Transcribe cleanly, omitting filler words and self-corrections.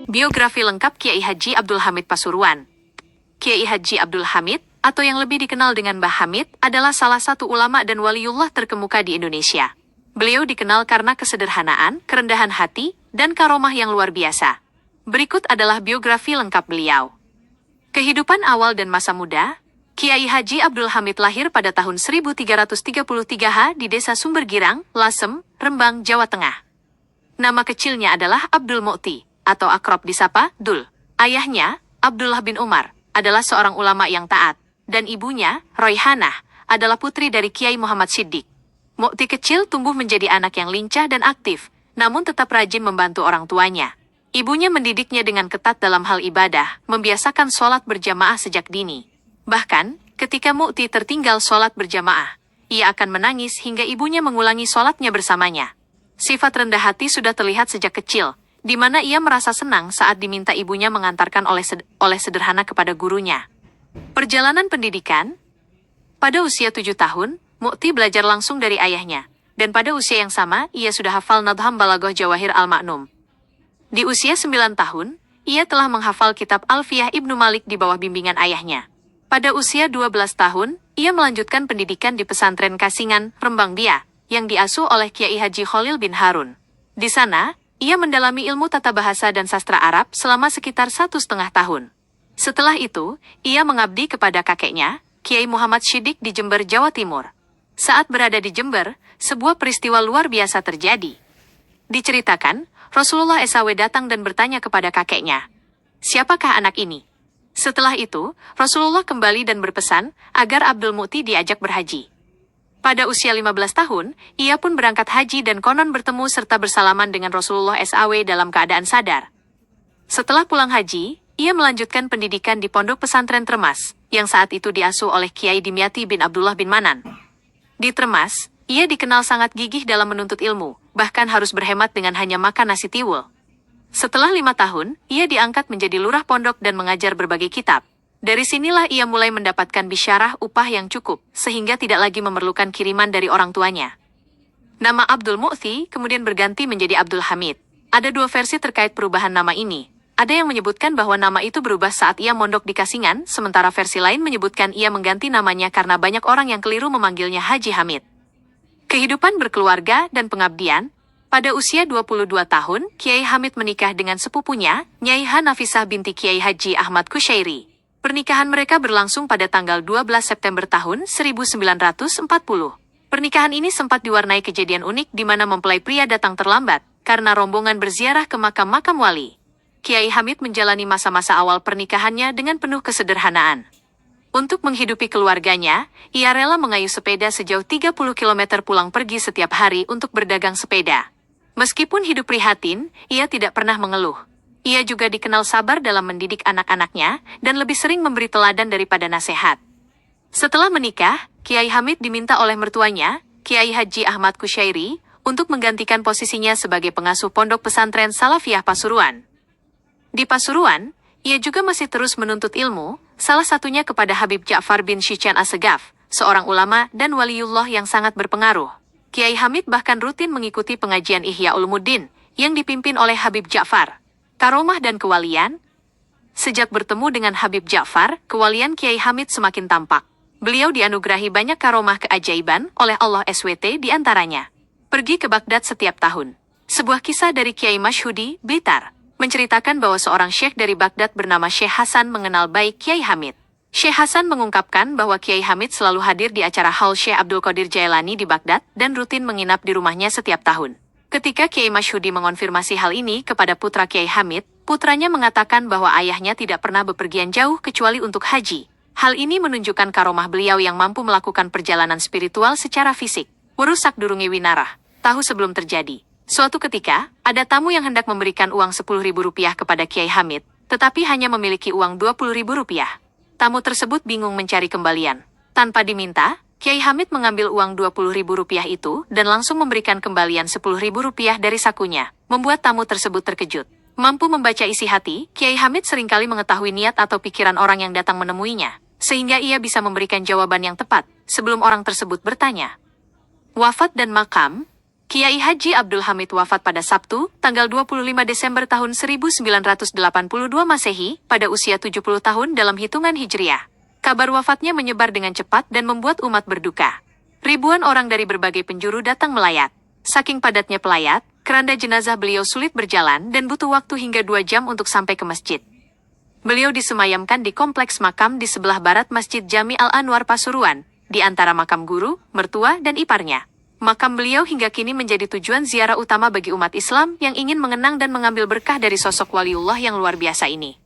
Biografi lengkap Kiai Haji Abdul Hamid Pasuruan. Kiai Haji Abdul Hamid, atau yang lebih dikenal dengan Mbah Hamid, adalah salah satu ulama dan waliullah terkemuka di Indonesia. Beliau dikenal karena kesederhanaan, kerendahan hati, dan karomah yang luar biasa. Berikut adalah biografi lengkap beliau. Kehidupan awal dan masa muda. Kiai Haji Abdul Hamid lahir pada tahun 1333 di Desa Sumbergirang, Lasem, Rembang, Jawa Tengah. Nama kecilnya adalah Abdul Mu'ti, atau akrab disapa Dul. Ayahnya, Abdullah bin Umar, adalah seorang ulama yang taat, dan ibunya, Royhanah, adalah putri dari Kiai Muhammad Siddiq. Mu'ti kecil tumbuh menjadi anak yang lincah dan aktif, namun tetap rajin membantu orang tuanya. Ibunya mendidiknya dengan ketat dalam hal ibadah, membiasakan sholat berjamaah sejak dini. Bahkan, ketika Mu'ti tertinggal sholat berjamaah, ia akan menangis hingga ibunya mengulangi sholatnya bersamanya. Sifat rendah hati sudah terlihat sejak kecil, di mana ia merasa senang saat diminta ibunya mengantarkan oleh sederhana kepada gurunya. Perjalanan pendidikan. Pada usia 7 tahun, Mu'ti belajar langsung dari ayahnya, dan pada usia yang sama, ia sudah hafal Nadham Balaghah Jawahir Al-Ma'num. Di usia 9 tahun, ia telah menghafal kitab Alfiyah Ibnu Malik di bawah bimbingan ayahnya. Pada usia 12 tahun, ia melanjutkan pendidikan di pesantren Kasingan, Rembang Dia, yang diasuh oleh Kiai Haji Khalil bin Harun. Di sana, ia mendalami ilmu tata bahasa dan sastra Arab selama sekitar 1,5 tahun. Setelah itu, ia mengabdi kepada kakeknya, Kiai Muhammad Siddiq di Jember, Jawa Timur. Saat berada di Jember, sebuah peristiwa luar biasa terjadi. Diceritakan, Rasulullah SAW datang dan bertanya kepada kakeknya, "Siapakah anak ini?" Setelah itu, Rasulullah kembali dan berpesan agar Abdul Mu'ti diajak berhaji. Pada usia 15 tahun, ia pun berangkat haji dan konon bertemu serta bersalaman dengan Rasulullah SAW dalam keadaan sadar. Setelah pulang haji, ia melanjutkan pendidikan di Pondok Pesantren Tremas, yang saat itu diasuh oleh Kiai Dimyati bin Abdullah bin Manan. Di Tremas, ia dikenal sangat gigih dalam menuntut ilmu, bahkan harus berhemat dengan hanya makan nasi tiwul. Setelah 5 tahun, ia diangkat menjadi lurah pondok dan mengajar berbagai kitab. Dari sinilah ia mulai mendapatkan bisyarah upah yang cukup, sehingga tidak lagi memerlukan kiriman dari orang tuanya. Nama Abdul Mu'ti kemudian berganti menjadi Abdul Hamid. Ada 2 versi terkait perubahan nama ini. Ada yang menyebutkan bahwa nama itu berubah saat ia mondok di Kasingan, sementara versi lain menyebutkan ia mengganti namanya karena banyak orang yang keliru memanggilnya Haji Hamid. Kehidupan berkeluarga dan pengabdian. Pada usia 22 tahun, Kiai Hamid menikah dengan sepupunya, Nyai Hanafisah binti Kiai Haji Ahmad Kusyairi. Pernikahan mereka berlangsung pada tanggal 12 September tahun 1940. Pernikahan ini sempat diwarnai kejadian unik di mana mempelai pria datang terlambat, karena rombongan berziarah ke makam-makam wali. Kiai Hamid menjalani masa-masa awal pernikahannya dengan penuh kesederhanaan. Untuk menghidupi keluarganya, ia rela mengayuh sepeda sejauh 30 km pulang pergi setiap hari untuk berdagang sepeda. Meskipun hidup prihatin, ia tidak pernah mengeluh. Ia juga dikenal sabar dalam mendidik anak-anaknya, dan lebih sering memberi teladan daripada nasihat. Setelah menikah, Kiai Hamid diminta oleh mertuanya, Kiai Haji Ahmad Kusyairi, untuk menggantikan posisinya sebagai pengasuh Pondok Pesantren Salafiyah Pasuruan. Di Pasuruan, ia juga masih terus menuntut ilmu, salah satunya kepada Habib Ja'far bin Syichan Assegaf, seorang ulama dan waliullah yang sangat berpengaruh. Kiai Hamid bahkan rutin mengikuti pengajian Ihya Ulumuddin, yang dipimpin oleh Habib Ja'far. Karomah dan kewalian. Sejak bertemu dengan Habib Ja'far, kewalian Kiai Hamid semakin tampak. Beliau dianugerahi banyak karomah keajaiban oleh Allah SWT di antaranya. Pergi ke Baghdad setiap tahun. Sebuah kisah dari Kiai Masyhudi, Blitar, menceritakan bahwa seorang syekh dari Baghdad bernama Syekh Hasan mengenal baik Kiai Hamid. Syekh Hasan mengungkapkan bahwa Kiai Hamid selalu hadir di acara haul Syekh Abdul Qadir Jailani di Baghdad dan rutin menginap di rumahnya setiap tahun. Ketika Kiai Masyhudi mengonfirmasi hal ini kepada putra Kiai Hamid, putranya mengatakan bahwa ayahnya tidak pernah bepergian jauh kecuali untuk haji. Hal ini menunjukkan karomah beliau yang mampu melakukan perjalanan spiritual secara fisik. Urusak durungi winarah, tahu sebelum terjadi. Suatu ketika, ada tamu yang hendak memberikan uang Rp10.000 kepada Kiai Hamid, tetapi hanya memiliki uang Rp20.000. Tamu tersebut bingung mencari kembalian. Tanpa diminta, Kiai Hamid mengambil uang Rp20.000 itu dan langsung memberikan kembalian Rp10.000 dari sakunya, membuat tamu tersebut terkejut. Mampu membaca isi hati, Kiai Hamid seringkali mengetahui niat atau pikiran orang yang datang menemuinya, sehingga ia bisa memberikan jawaban yang tepat sebelum orang tersebut bertanya. Wafat dan makam. Kiai Haji Abdul Hamid wafat pada Sabtu, tanggal 25 Desember tahun 1982 Masehi, pada usia 70 tahun dalam hitungan Hijriah. Kabar wafatnya menyebar dengan cepat dan membuat umat berduka. Ribuan orang dari berbagai penjuru datang melayat. Saking padatnya pelayat, keranda jenazah beliau sulit berjalan dan butuh waktu hingga 2 jam untuk sampai ke masjid. Beliau disemayamkan di kompleks makam di sebelah barat Masjid Jami Al-Anwar Pasuruan, di antara makam guru, mertua, dan iparnya. Makam beliau hingga kini menjadi tujuan ziarah utama bagi umat Islam yang ingin mengenang dan mengambil berkah dari sosok waliullah yang luar biasa ini.